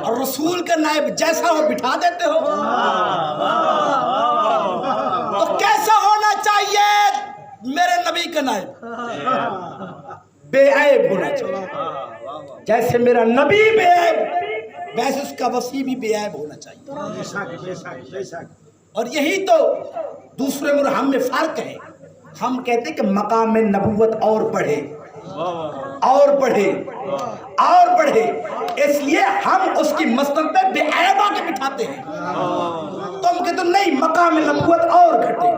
اور رسول کا نائب جیسا وہ بٹھا دیتے ہو. تو کیسا ہونا چاہیے میرے نبی کا نائب؟ بے عیب ہونا چاہیے. جیسے میرا نبی بے عیب ویسے اس کا وصی بھی بے عیب ہونا چاہیے. اور یہی تو دوسرے میں ہم میں فرق ہے. ہم کہتے ہیں کہ مقام نبوت اور بڑھے اور بڑھے اور بڑھے، اس لیے ہم اس کی مسند پہ بے عیب آ کے بٹھاتے ہیں. تم کہتے نہیں، مقام نبوت اور گھٹے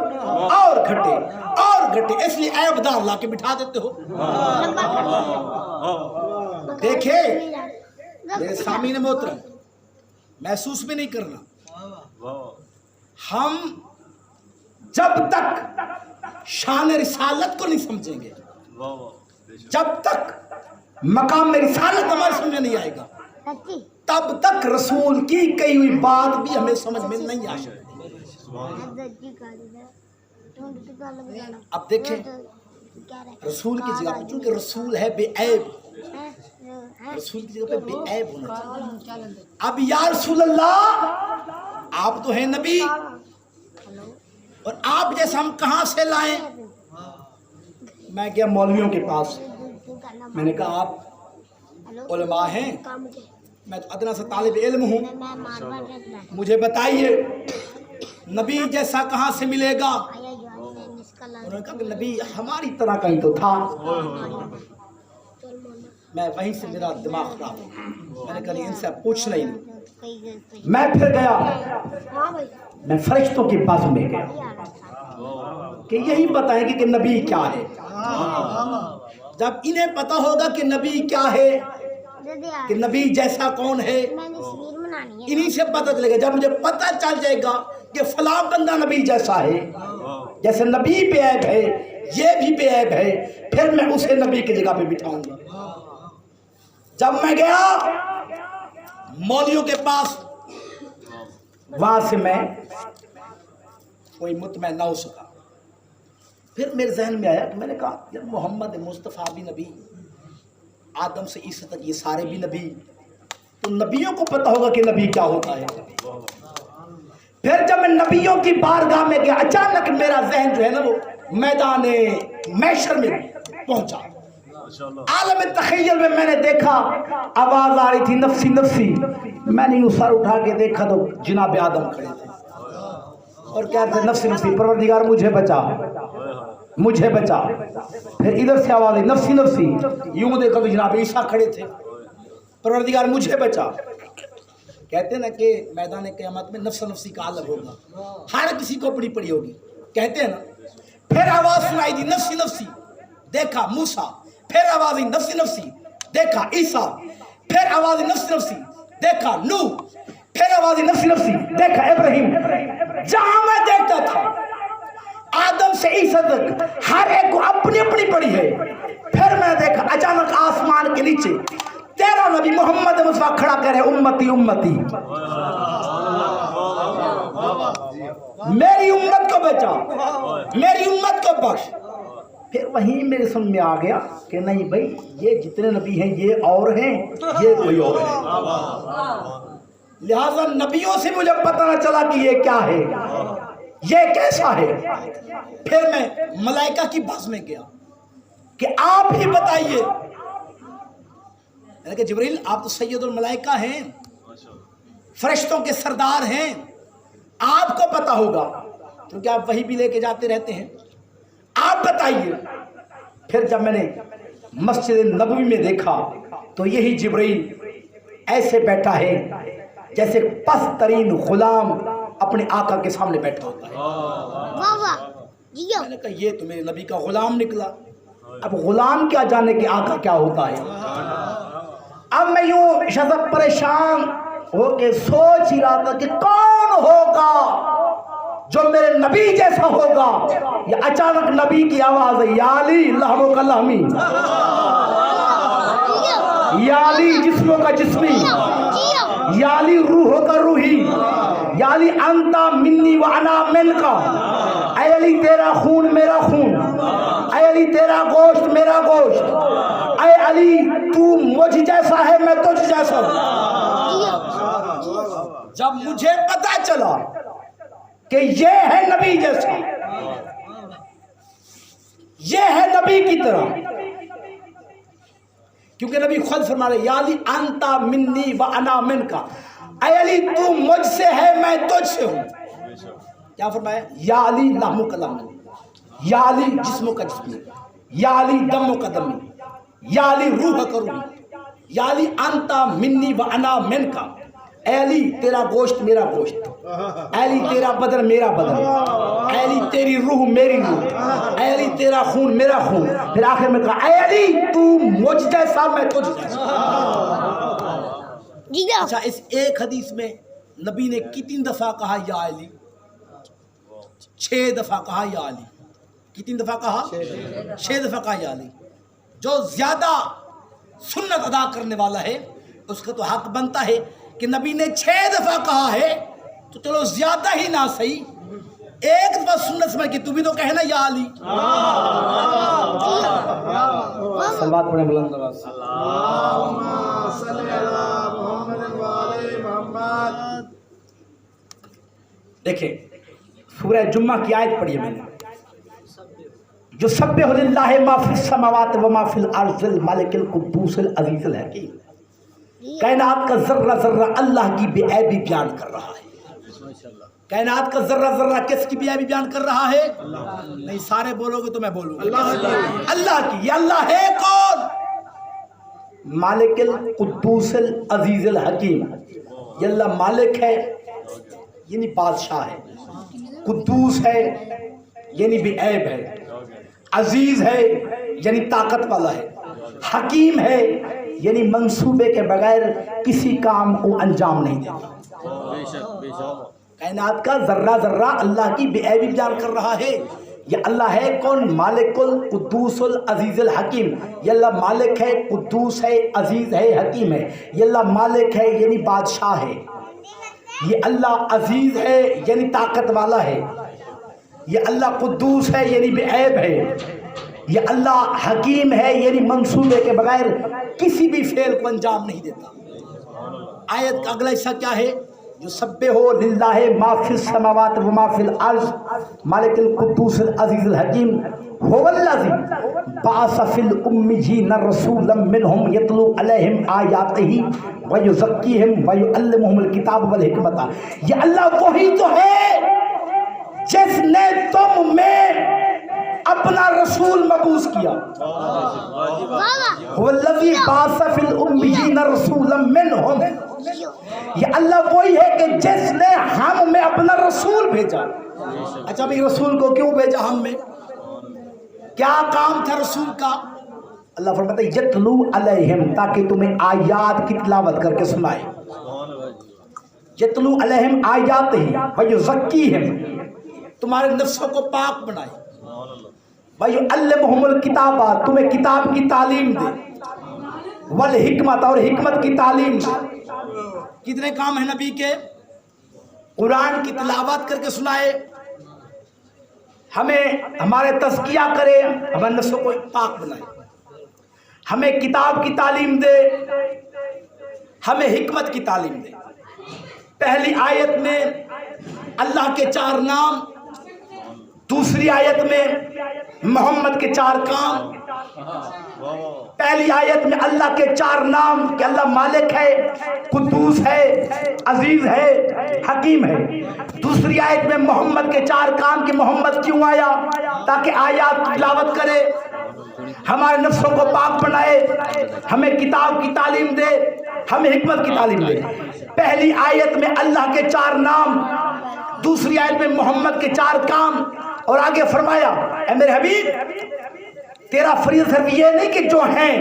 اور گھٹے اور گھٹے، اس لیے عیب دار لا کے بٹھا دیتے ہو. دیکھے میرے سامعین محترم، محسوس بھی نہیں کرنا، ہم جب تک شان رسالت کو نہیں سمجھیں گے، جب تک مقام رسالت ہمارے سمجھ نہیں آئے گا، تب تک رسول کی کئی ہوئی بات بھی ہمیں سمجھ میں نہیں آ سکتی. اب دیکھیں رسول کی جگہ پہ، چونکہ رسول ہے بے عیب، رسول کی جگہ پہ بے عیب ہونا چاہیے. اب یا رسول اللہ، آپ تو ہیں نبی، اور آپ جیسا ہم کہاں سے لائیں؟ میں گیا مولویوں کے پاس، میں نے کہا آپ علماء ہیں، میں تو ادنا سا طالب علم ہوں، مجھے بتائیے نبی جیسا کہاں سے ملے گا؟ انہوں نے کہا کہ نبی ہماری طرح کا ہی تو تھا. میں وہیں سے میرا دماغ خراب ہو، میں نے کہا ان سے پوچھ نہیں. میں پھر گیا، میں فرشتوں کے پاس میں گیا کہ یہی بتائیں گے کہ نبی کیا ہے. جب انہیں پتا ہوگا کہ نبی کیا ہے، کہ نبی جیسا کون ہے، انہی سے پتہ چلے گا. جب مجھے پتہ چل جائے گا کہ فلاں بندہ نبی جیسا ہے، جیسے نبی بے عیب ہے یہ بھی بے عیب ہے، پھر میں اسے نبی کی جگہ پہ بٹھاؤں گا. جب میں گیا مولویوں کے پاس، وہاں سے میں کوئی مطمئن نہ ہو سکا. پھر میرے ذہن میں آیا کہ میں نے کہا یار محمد مصطفیٰ بھی نبی، آدم سے عیسیٰ تک یہ سارے بھی نبی، تو نبیوں کو پتہ ہوگا کہ نبی کیا ہوتا ہے. پھر جب میں نبیوں کی بارگاہ میں گیا، اچانک میرا ذہن جو ہے نا وہ میدان محشر میں پہنچا. عالم تخیل میں نے دیکھا آواز آ رہی تھی نفسی نفسی. میں نے یوں سر اٹھا کے دیکھا تو جناب آدم کھڑے تھے اور کہہ رہے تھے نفسی نفسی، پروردگار مجھے بچا مجھے بچا. پھر ادھر سے آواز آئی نفسی نفسی، یوں دیکھا تو جناب عیسیٰ کھڑے تھے، پروردگار مجھے بچا. کہتے ہیں نا کہ میدان قیامت میں نفس نفسی کا عالم ہوگا، ہر کسی کو پڑی پڑی ہوگی، کہتے ہیں نا. پھر آواز سنائی دی نفسی نفسی، دیکھا موسیٰ. پھر آواز آئی نفسی نفسی، دیکھا عیسیٰ. پھر آواز آئی نفسی نفسی، دیکھا نوح. پھر آواز آئی نفسی نفسی، دیکھا ابراہیم. جہاں میں دیکھتا تھا آدم سے عیسیٰ تک ہر ایک کو اپنی اپنی پڑی ہے. پھر میں دیکھا اچانک آسمان کے نیچے تیرا نبی محمد مصطفیٰ کھڑا کر رہے امتی امتی، میری امت کو بچا، میری امت کو بخش. پھر وہیں میرے سمجھ میں آ گیا کہ نہیں بھائی یہ جتنے نبی ہیں یہ اور ہیں، یہ کوئی اور ہے. لہذا نبیوں سے مجھے پتہ نہ چلا کہ یہ کیا ہے، یہ کیسا ہے. پھر میں ملائکہ کی بس میں گیا کہ آپ ہی بتائیے. کہ جبریل آپ تو سید الملائکہ ہیں، فرشتوں کے سردار ہیں، آپ کو پتہ ہوگا کیونکہ آپ وحی بھی لے کے جاتے رہتے ہیں، آپ بتائیے. پھر جب میں نے مسجد نبوی میں دیکھا تو یہی جبریل ایسے بیٹھا ہے جیسے پست ترین غلام اپنے آقا کے سامنے بیٹھا ہوتا ہے. میں نے کہا یہ تو میرے نبی کا غلام نکلا. اب غلام کیا جانے کہ آقا کیا ہوتا ہے. اب میں یوں شذب پریشان ہو کے سوچ ہی رہا تھا کہ کون ہوگا جو میرے نبی جیسا ہوگا. یہ اچانک نبی کی آواز ہے یا علی لہموں کا لہمی، یا علی جسموں کا جسمی، یا علی روحوں کا روحی، یا علی انتا منی و انا من کا. اے علی تیرا خون میرا خون، اے علی تیرا گوشت میرا گوشت، اے علی تو مجھ جیسا ہے میں تجھ جیسا ہوں۔ جب مجھے پتا چلا کہ یہ ہے نبی جیسا، یہ ہے نبی کی طرح، کیونکہ نبی خود فرما رہے یا علی انتا منی و انا منکا، اے علی تو مجھ سے ہے میں تجھ سے ہوں۔ کیا فرمایا؟ یا علی لحم کا لحم، یا علی جسم کا جسم، یا علی دم کا دم، یا علی روح کا روح، یا علی انتا منی و انا منکا، اے علی تیرا گوشت میرا گوشت، اے علی تیرا بدن میرا بدن، اے علی تیری روح میری روح، اے علی تیرا خون میرا خون۔ پھر آخر میں کہا اے علی تو مجھ جیسا میں تجھ جیسا۔ اچھا اس ایک حدیث میں نبی نے کتنی دفعہ کہا یا علی؟ 6 دفعہ کہا یا علی۔ کتنی دفعہ کہا؟ 6 دفعہ کہا یا علی۔ جو زیادہ سنت ادا کرنے والا ہے اس کا تو حق بنتا ہے کہ نبی نے 6 دفعہ کہا ہے تو چلو زیادہ ہی نہ صحیح، ایک دفعہ سنت سمجھ کے تو بھی تو کہنا یا علی۔ صلوات پڑھیں بلند آواز سے۔ دیکھیں سورہ جمعہ کی آیت پڑھی ہے میں نے، جو سبح للہ ما فی السماوات و ما فی الارض الملک القدوس العزیز الحکیم، کائنات کا ذرہ ذرہ اللہ کی بے عیبی بیان کر رہا ہے۔ کائنات کا ذرہ ذرہ کس کی بے عیبی بیان کر رہا ہے؟ نہیں سارے بولو گے تو میں بولوں گا اللہ کی۔ یہ اللہ ہے کون؟ مالک القدوس العزیز الحکیم۔ یہ اللہ مالک ہے یعنی بادشاہ ہے، قدوس ہے یعنی بے عیب ہے، عزیز ہے یعنی طاقت والا ہے، حکیم ہے یعنی منصوبے کے بغیر کسی کام کو انجام نہیں دیتا۔ کائنات کا ذرہ ذرہ اللہ کی بے عیبی بیان کر رہا ہے۔ یہ اللہ ہے کون؟ مالک القدوس العزیز الحکیم۔ یہ اللہ مالک ہے، قدوس ہے، عزیز ہے، حکیم ہے۔ یہ اللہ مالک ہے یعنی بادشاہ ہے، یہ اللہ عزیز ہے یعنی طاقت والا ہے، یہ اللہ قدوس ہے یعنی بے عیب ہے، یہ اللہ حکیم ہے یعنی منصوبے کے بغیر کسی بھی فعل کو انجام نہیں دیتا۔ آیت کا اگلا حصہ کیا ہے؟ جو سبح للہ ما فی السماوات و ما فی الارض مالک القدوس العزیز الحکیم هو الذی بعث فی الامیین رسولا منہم یتلو علیہم آیاتہ ویزکیہم ویعلمہم الکتاب والحکمت۔ یہ اللہ وہی تو ہے جس نے تم میں اپنا رسول مبعوث کیا۔ هو الذی بعث فی الامیین رسولا منہم، یہ اللہ وہی ہے کہ جس نے ہم میں اپنا رسول بھیجا۔ اچھا بھئی رسول کو کیوں بھیجا ہم میں؟ کیا کام تھا رسول کا؟ اللہ فرماتا ہے یتلو علیہم، تاکہ تمہیں آیات کی تلاوت کر کے سنائے۔ یتلو علیہم آیاتہ ویزکیہم، تمہارے نفسوں کو پاک بنائے، ویعلمہم الکتاب، تمہیں کتاب کی تعلیم دے، والحکمت، اور حکمت کی تعلیم دے۔ کتنے کام ہیں نبی کے؟ قرآن کی تلاوت کر کے سنائے، ہمیں ہمارے تزکیہ کرے، ہمارے نفسوں کو پاک بنائے، ہمیں کتاب کی تعلیم دے، ہمیں حکمت کی تعلیم دے۔ پہلی آیت میں اللہ کے 4 نام، دوسری آیت میں محمد کے 4 کام۔ پہلی آیت میں اللہ کے 4 نام کہ اللہ مالک ہے، قدوس ہے، عزیز ہے، حکیم ہے۔ دوسری آیت میں محمد کے 4 کام کہ محمد کیوں آیا؟ تاکہ آیات تلاوت کرے، ہمارے نفسوں کو پاک بنائے، ہمیں کتاب کی تعلیم دے، ہمیں حکمت کی تعلیم دے۔ پہلی آیت میں اللہ کے 4 نام، دوسری آیت میں محمد کے 4 کام، اور آگے فرمایا اے میرے حبیب تیرا فریضہ صرف یہ نہیں کہ جو ہیں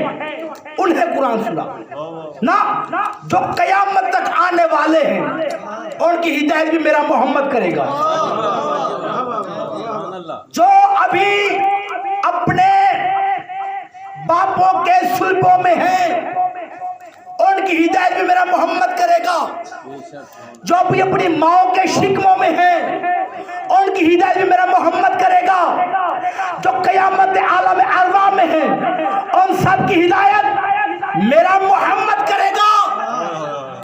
انہیں قرآن سنا، نہ جو قیامت تک آنے والے ہیں ان کی ہدایت بھی میرا محمد کرے گا۔ جو ابھی اپنے باپوں کے سلبوں میں ہیں ان کی ہدایت بھی میرا محمد کرے گا۔ جو بھی اپنی ماں کے شکموں میں ہیں ان کی ہدایت بھی میرا محمد کرے گا. جو قیامت عالم ارواح میں ہیں ان سب کی ہدایت میرا محمد کرے گا.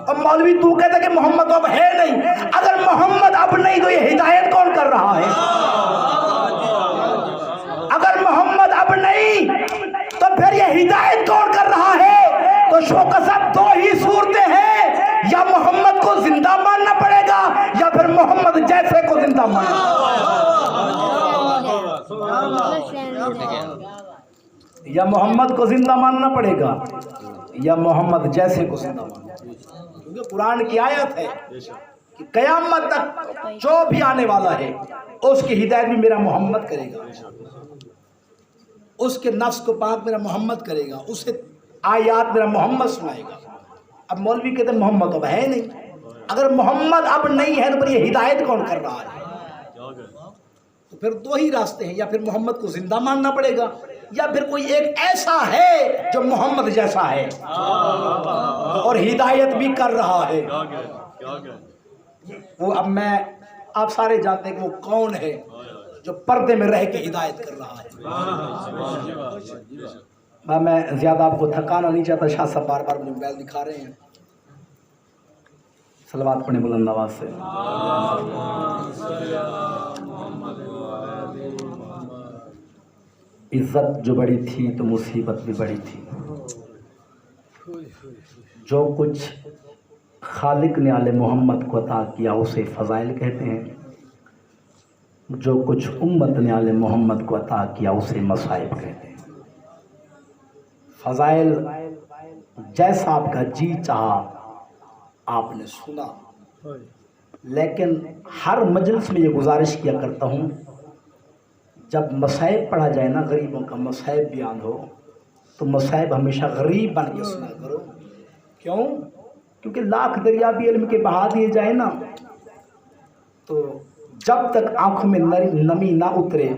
اب مولوی تو کہتا کہ محمد اب ہے نہیں. اگر محمد اب نہیں تو یہ ہدایت کون کر رہا ہے؟ اگر محمد اب نہیں تو پھر یہ ہدایت کون کر رہا ہے؟ تو شوکت صاحب دو ہی صورتیں ہیں، یا محمد کو زندہ ماننا پڑے گا یا پھر محمد جیسے کو زندہ ماننا. یا محمد کو زندہ ماننا پڑے گا یا محمد جیسے کو زندہ ماننا. کیونکہ قرآن کی آیت ہے کہ قیامت تک جو بھی آنے والا ہے اس کی ہدایت بھی میرا محمد کرے گا. اس کے نفس کو پاک میرا محمد کرے گا، اسے آیات میرا محمد سنائے گا. اب مولوی کہتے ہیں محمد اب ہے نہیں. اگر محمد اب نہیں ہے تو پھر یہ ہدایت کون کر رہا ہے؟ تو پھر دو ہی راستے ہیں، یا پھر محمد کو زندہ ماننا پڑے گا یا پھر کوئی ایک ایسا ہے جو محمد جیسا ہے اور ہدایت بھی کر رہا ہے. وہ اب میں آپ سارے جانتے ہیں کہ وہ کون ہے جو پردے میں رہ کے ہدایت کر رہا ہے. میں زیادہ آپ کو تھکانا نہیں چاہتا. شاہ صاحب بار بار مجھے موبائل دکھا رہے ہیں. صلوات پڑھیں بلند آواز سے. عزت جو بڑی تھی تو مصیبت بھی بڑی تھی. جو کچھ خالق نے آل محمد کو عطا کیا اسے فضائل کہتے ہیں، جو کچھ امت نے آل محمد کو عطا کیا اسے مصائب کہتے ہیں. فضائل جیسا آپ کا جی چاہا آپ نے سنا، لیکن ہر مجلس میں یہ گزارش کیا کرتا ہوں جب مصائب پڑھا جائے نا، غریبوں کا مصائب بیان ہو تو مصائب ہمیشہ غریب بن کے سنا کرو. کیوں؟ کیونکہ لاکھ دریا بھی علم کے بہا دیے جائیں نا تو جب تک آنکھوں میں نمی نہ اترے،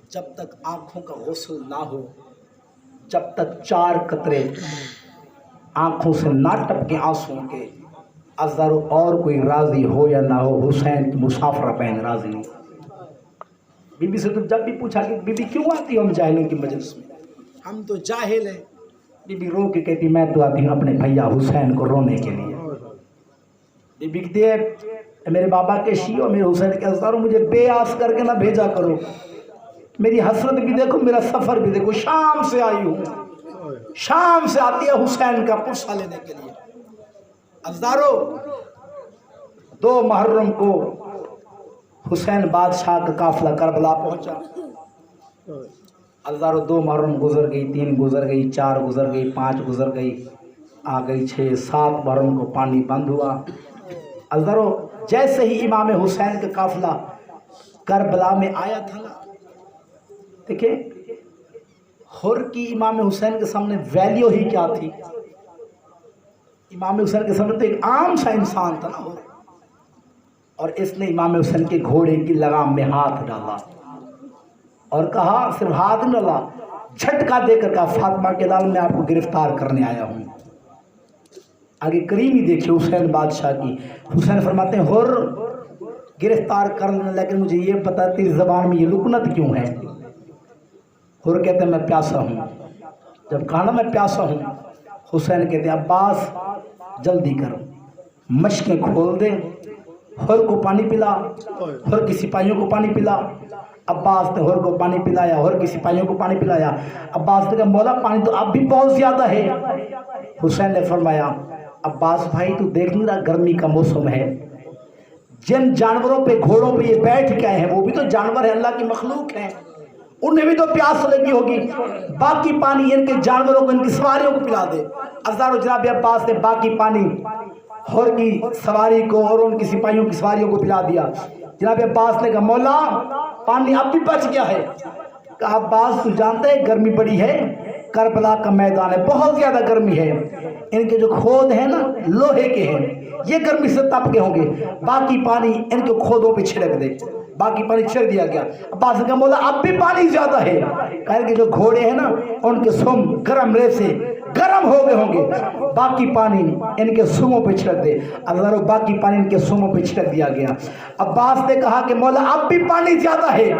جب تک آنکھوں کا غسل نہ ہو، جب تک 4 قطرے آنکھوں سے نہ ٹپکے آنسوؤں کے، ازارو اور کوئی راضی ہو یا نہ ہو، حسین کی مسافرہ پہن راضی نہیں. بی بی سے تو جب بھی پوچھا کہ بی بی کیوں آتی ہو ہم جاہلوں کی مجلس میں؟ ہم تو جاہل ہیں. بی بی رو کے کہتی میں تو آتی ہوں اپنے بھیا حسین کو رونے کے لیے. بی بی کہتی ہے میرے بابا کے شیعہ میرے حسین کے ازارو مجھے بے آس کر کے نہ بھیجا کرو، میری حسرت بھی دیکھو میرا سفر بھی دیکھو. شام سے آئی ہوں، شام سے آتی ہے حسین کا پرسہ لینے کے لیے. ازارو 2 محرم کو حسین بادشاہ کا قافلہ کربلا پہنچا. ازارو 2 محرم گزر گئی، 3 گزر گئی، 4 گزر گئی، 5 گزر گئی، آ گئی 6، 7 محرم کو پانی بند ہوا. ازارو جیسے ہی امام حسین کا قافلہ کربلا میں آیا تھا نا، دیکھیں حر کی امام حسین کے سامنے ویلیو ہی کیا تھی. امام حسین کے سامنے تو ایک عام سا انسان تھا نا حر، اور اس نے امام حسین کے گھوڑے کی لگام میں ہاتھ ڈالا اور کہا، صرف ہاتھ نہیں ڈالا، جھٹکا دے کر کہا فاطمہ کے لال میں آپ کو گرفتار کرنے آیا ہوں. آگے کریمی دیکھیے حسین بادشاہ کی. حسین فرماتے ہیں حر گرفتار کر لینا لیکن مجھے یہ پتا تیری زبان میں یہ لکنت کیوں ہے؟ حر کہتے ہیں میں پیاسا ہوں. جب کہا نا میں پیاسا ہوں، حسین کہتے ہیں عباس جلدی کر، مشکیں کھول دے، حر کو پانی پلا، حر کی سپاہیوں کو پانی پلا. عباس نے حر کو پانی پلایا، حر کی سپاہیوں کو پانی پلایا. عباس نے کہا مولا پانی تو اب بھی بہت زیادہ ہے. حسین نے فرمایا عباس بھائی تو دیکھ نہیں رہا گرمی کا موسم ہے، جن جانوروں پہ گھوڑوں پہ یہ بیٹھ کے آئے ہیں وہ بھی تو جانور ہیں، اللہ کی مخلوق ہیں، انہیں بھی تو پیاس لگی ہوگی، باقی پانی ان کے جانوروں کو ان کی سواریوں کو پلا دے. ازارو جناب عباس نے باقی پانی حر کی سواری کو اور ان کی سپاہیوں کی سواریوں کو پلا دیا. جناب عباس نے کہا مولا پانی اب بھی بچ گیا ہے. کہا عباس تو جانتے ہیں گرمی بڑی ہے، کربلا کا میدان ہے، بہت زیادہ گرمی ہے، ان کے جو کھود ہیں نا لوہے کے ہیں، یہ گرمی سے تپ کے ہوں گے، باقی پانی ان کے کھودوں پہ چھڑک دے. باقی پانی چھڑک دیا گیا. عباس نے کہا مولا اب بھی پانی زیادہ ہے. کہا کہ جو گھوڑے ہیں نا ان کے سم گرم ریت سے گرم ہو گئے ہوں گے، باقی پانی ان کے سونگوں پہ چھڑک دے۔ ہزاروں باقی پانی ان کے سونگوں پہ چھڑک دیا گیا۔ عباس نے کہا کہ مولا اب بھی پانی زیادہ ہے،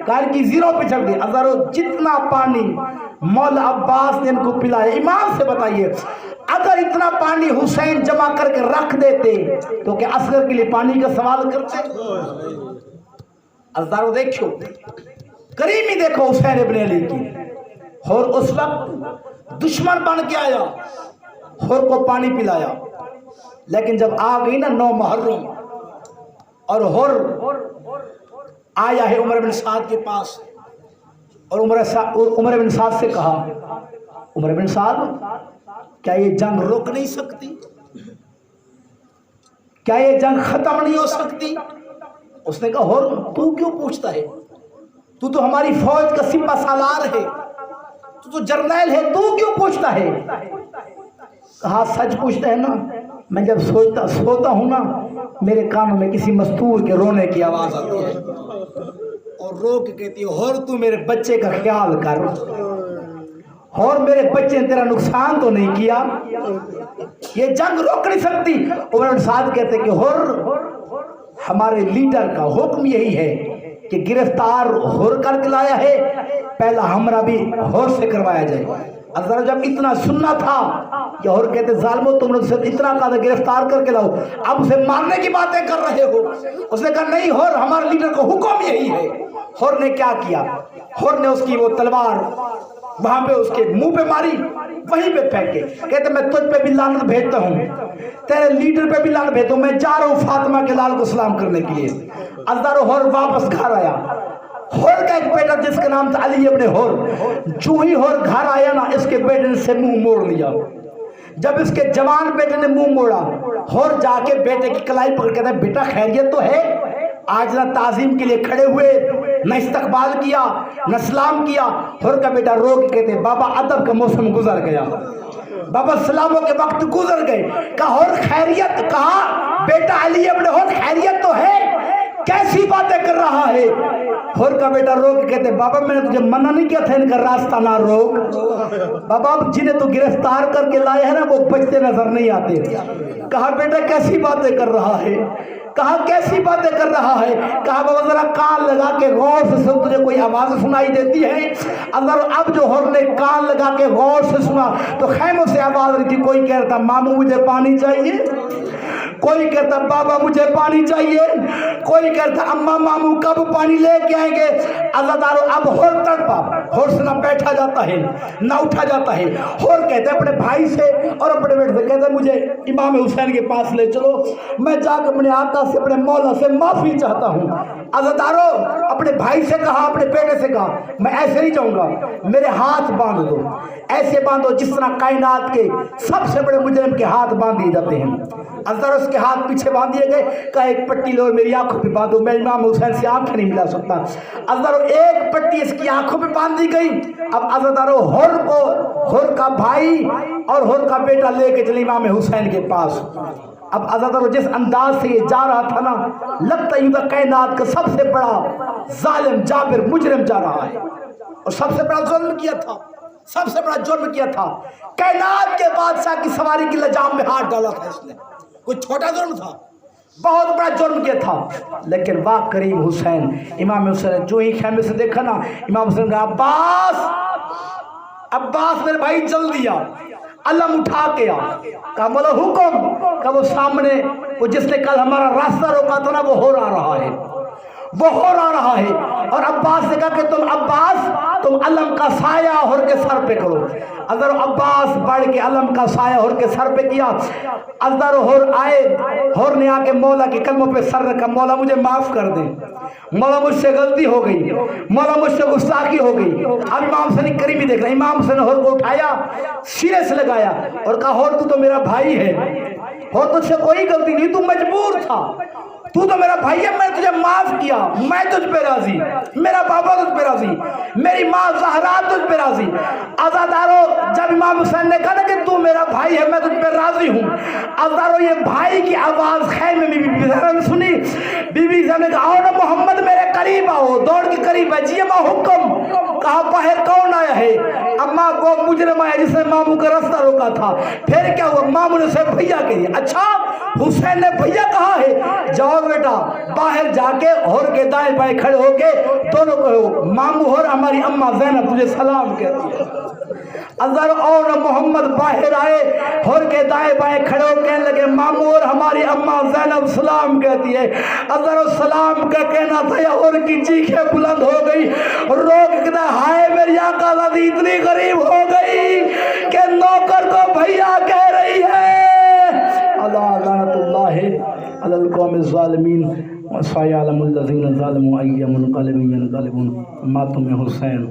کار کی زیروں پہ چھڑک دے۔ ہزاروں جتنا پانی مولا عباس نے ان کو پلایا۔ امام سے بتائیے اگر اتنا پانی حسین جمع کر کے رکھ دیتے تو کیا اصغر کے لیے پانی کا سوال کرتے؟ ہزاروں دیکھو کریمی دیکھو حسین ابن علی کی، اور اس وقت دشمن بن کے آیا، ہور کو پانی پلایا، لیکن جب آ گئی نا 9 محرم اور ہور آیا ہے عمر بن سعد کے پاس، اور عمر بن سعد سے کہا عمر بن سعد کیا یہ جنگ روک نہیں سکتی؟ کیا یہ جنگ ختم نہیں ہو سکتی؟ اس نے کہا ہور تو کیوں پوچھتا ہے؟ تو ہماری فوج کا سپہ سالار ہے، تو جرنیل ہے، تو کیوں پوچھتا ہے؟ کہا سچ پوچھتا ہے نا، میں جب سوتا ہوں نا میرے کانوں میں کسی مستور کے رونے کی آواز آتی ہے، اور رو کے کہتی ہے اور تو میرے بچے کا خیال کر، اور میرے بچے نے تیرا نقصان تو نہیں کیا، یہ جنگ روک نہیں سکتی۔ عمر بن سعد کہتے کہ اور ہمارے لیڈر کا حکم یہی ہے کہ گرفتار ہور کر کے لایا ہے، پہلا ہمرا بھی ہور سے کروایا جائے۔ اگر جب اتنا سننا تھا کہ اور کہتے ظالمو تم نے اسے اتنا کہا گرفتار کر کے لاؤ، اب اسے مارنے کی باتیں کر رہے ہو۔ اس نے کہا نہیں ہور ہمارے لیڈر کا حکم یہی ہے۔ ہور نے کیا کیا؟ ہور نے اس کی وہ تلوار وہاں پہ اس کے منہ پہ ماری، وہیں پہ پھینکے، کہتے میں تجھ پہ بھی لعنت بھیجتا ہوں، تیرے لیڈر پہ بھی لعنت بھیجتا ہوں، میں جا رہا ہوں فاطمہ کے لال کو سلام کرنے کے لیے۔ ازدارو ہور واپس گھر آیا۔ ہور کا ایک بیٹا جس کا نام تھا علی ابن ہور، جو ہی ہور گھر آیا نا اس کے بیٹے نے سے منہ موڑ لیا۔ جب اس کے جوان بیٹے نے منہ موڑا، ہور جا کے بیٹے کی کلائی پکڑ کے کہتا ہے بیٹا خیریت تو ہے؟ آج نہ تعظیم کے لیے کھڑے ہوئے، نہ استقبال کیا، نہ سلام کیا۔ ہور کا بیٹا رو کے کہتے بابا ادب کا موسم گزر گیا، بابا سلاموں کے وقت گزر گئے۔ کہا ہور خیریت؟ کہا بیٹا علی ابن ہور خیریت تو ہے؟ کیسی باتیں کر رہا ہے؟ ہور کا بیٹا رو کے کہتے بابا میں نے تجھے منع نہیں کیا تھا ان کا راستہ نہ روک؟ بابا جنہیں تو گرفتار کر کے لائے ہیں نا وہ بچتے نظر نہیں آتے۔ کہا بیٹا کیسی باتیں کر رہا ہے؟ کہا کیسی باتیں کر رہا ہے؟ کہا بابا ذرا کان لگا کے غور سے سن، تجھے کوئی آواز سنائی دیتی ہے؟ اگر اب جو ہور نے کان لگا کے غور سے سنا تو خیموں سے آواز رہی تھی، کوئی کہتا ماموں مجھے پانی چاہیے، کوئی کہتا بابا مجھے پانی چاہیے، کوئی کہتا اماں ماموں کب پانی لے کے آئیں گے۔ عزادارو اب ہور تڑپا، ہور سے نہ بیٹھا جاتا ہے نہ اٹھا جاتا ہے۔ ہور کہتے اپنے بھائی سے اور اپنے بیٹے سے کہتے مجھے امام حسین کے پاس لے چلو، میں جا کے اپنے آقا سے اپنے مولا سے معافی چاہتا ہوں۔ عزادارو اپنے بھائی سے کہا، اپنے بیٹے سے کہا میں ایسے نہیں جاؤں گا، میرے ہاتھ باندھ دو، ایسے باندھو جس طرح کائنات کے سب سے بڑے مجرم کے ہاتھ باندھ دیے جاتے ہیں۔ اندر اس کے ہاتھ پیچھے باندھ دیے گئے، کہا ایک پٹی لو میری آنکھوں پہ باندھو، میں امام حسین سے آنکھیں نہیں ملا سکتا۔ اندر ایک پٹی اس کی آنکھوں پہ باندھ دی گئی۔ اب عزادارو ہور کو، ہور کا بھائی اور ہور کا بیٹا لے کے چلے امام حسین کے پاس۔ اب عزادارو جس انداز سے یہ جا رہا تھا نا، لگتا ہے یہ کائنات کا سب سے بڑا ظالم جابر مجرم جا رہا ہے، اور سب سے بڑا ظلم کیا تھا، سب سے بڑا جرم کیا تھا، کائنات کے بادشاہ کی سواری کی لجام میں ہاتھ ڈالا تھا اس نے۔ کوئی چھوٹا جرم تھا؟ بہت بڑا جرم کیا تھا۔ لیکن واہ کریم حسین، امام حسین جو ہی خیمے سے دیکھا نا، امام حسین کہا عباس، عباس میرے بھائی جلدی آ، علم اٹھا کے آ۔ کہا مولا حکم؟ کہا وہ سامنے وہ جس نے کل ہمارا راستہ روکا تھا نا وہ ہور آ رہا ہے، وہ ہور آ رہا ہے۔ اور عباس نے کہا کہ تم عباس تم علم کا سایہ ہور کے سر پہ کرو۔ اندر عباس بڑھ کے علم کا سایہ ہور کے سر پہ کیا۔ اندر ہور آئے، ہور نے آ کے مولا کے قدموں پہ سر رکھا، مولا مجھے معاف کر دیں، مولا مجھ سے غلطی ہو گئی، مولا مجھ سے گستاخی ہو گئی۔ اب امام حسین قریبی دیکھ رہا، امام حسین نے ہور کو اٹھایا، سینے سے لگایا اور کہا ہور تو میرا بھائی ہے، ہور تجھ سے کوئی غلطی نہیں، تو مجبور تھا، تو میرا بھائی ہے، میں تجھے معاف کیا، میں تجھ پہ راضی، میرا بابا تجھ پہ راضی، میری ماں زہرا تجھ پہ راضی۔ عزادارو جب امام حسین نے کہا نا کہ تو میرا بھائی ہے میں تجھ پہ راضی ہوں، عزادارو یہ بھائی کی آواز خیمے میں بی بی زہرا نے سنی۔ بی بی زہرا نے کہا آؤ نا محمد میرے قریب آؤ، دوڑ کے قریب ہے، جی ماں حکم؟ کہا باہر کون آیا ہے؟ اما کو مجرم آیا جس نے ماموں کا راستہ روکا تھا. پھر کیا ہوا؟ ماموں نے اسے بھیا کہہ دیا. اچھا حسین نے بھیا کہا ہے، جاؤ بیٹا باہر جا کے اور کے دائیں بائیں کھڑے ہو کے دونوں کہو ماموں اور ہماری اماں زینب تجھے سلام کہتی ہے. اظہر اور محمد باہر آئے اور کے دائیں بائیں کھڑے ہو کہنے لگے ماموں اور ہماری اماں زینب سلام کہتی ہے. اظہر سلام کا کہنا تھا اور کی چیخیں بلند ہو گئی، روک کہتا ہائے میری آقا زادی اتنی غریب ہو گئی کہ نوکر کو بھیا کہہ رہی ہے. اللہ لعنت اللہ علی القوم الظالمین وسيعلم الذين ظلموا أي منقلب ينقلبون. ماتم حسین.